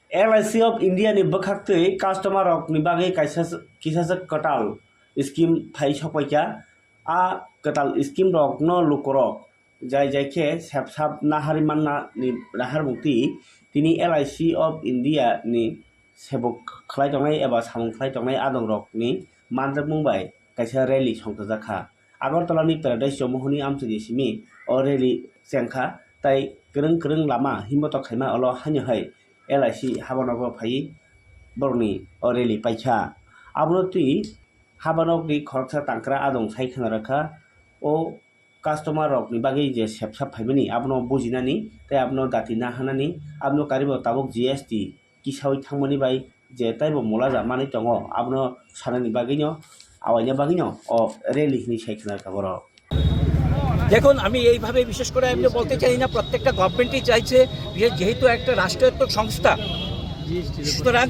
LIC of India ni bakhaktui customer rok ni bagui kaisa katal scheme phai sokpaikya a katal scheme rok no lukorok jai jaike sepsap nahari manna ni rahar mukti tini LIC of India ni sebok khlai tongnai eba samung khlai tongnai adong rok ni manjak mungbai kaisa rally songtojaka Agartala ni paradise mohoni amchudi simi o rally chengkha tai krung lama himbotok khaima olo hanya hai LIC habanok phai borni o rally paikha abno tui habanok ni khoroksa tangkra adong sai khanaraka o customer rok ni bagi je sepsap phaimani abno bujinani tai abno datina hanani abno karibo tabuk GST kisawi thangmani bai je taibo molaja mani tongo abno sanani bagino আওয়াইনা বাগিনো O rally নি সাইখানা খবর দেখুন আমি এইভাবে বিশেষ করে আমি বলতে চাই না প্রত্যেকটা গভর্নমেন্টই চাইছে যেহেতু একটা রাষ্ট্রায়ত্ত সংস্থা সুতরাং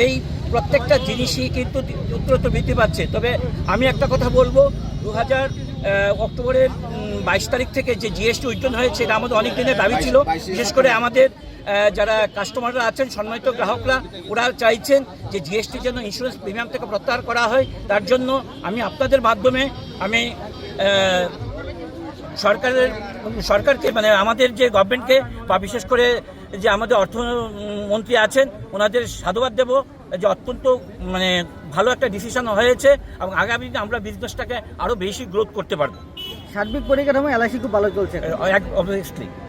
এই প্রত্যেকটা জিনিসই কিন্তু উত্তরোত্তর বৃদ্ধি পাচ্ছে তবে আমি একটা কথা বলবো 2000 অক্টোবরের 22 তারিখ থেকে যে জিএসটি উইথড্রন হয়েছে এটা আমাদের অনেক দিনের দাবি ছিল বিশেষ করে আমাদের যারা কাস্টমাররা আছেন সম্মানিত গ্রাহকরা ওরা চাইছেন যে জিএসটির জন্য ইন্স্যুরেন্স প্রিমিয়াম থেকে প্রত্যাহার করা হয় তার জন্য আমি আপনাদের মাধ্যমে আমি সরকারকে মানে আমাদের যে গভর্নমেন্টকে বা বিশেষ করে যে আমাদের অর্থমন্ত্রী আছেন ওনাদের সাধুবাদ দেব যে অত্যন্ত মানে ভালো একটা ডিসিশন হয়েছে এবং আগামী দিনে আমরা বিজনেসটাকে আরও বেশি গ্রোথ করতে পারবো সার্বিক পরিকাঠামো এলআইসি খুব ভালো চলছে অবভিয়াসলি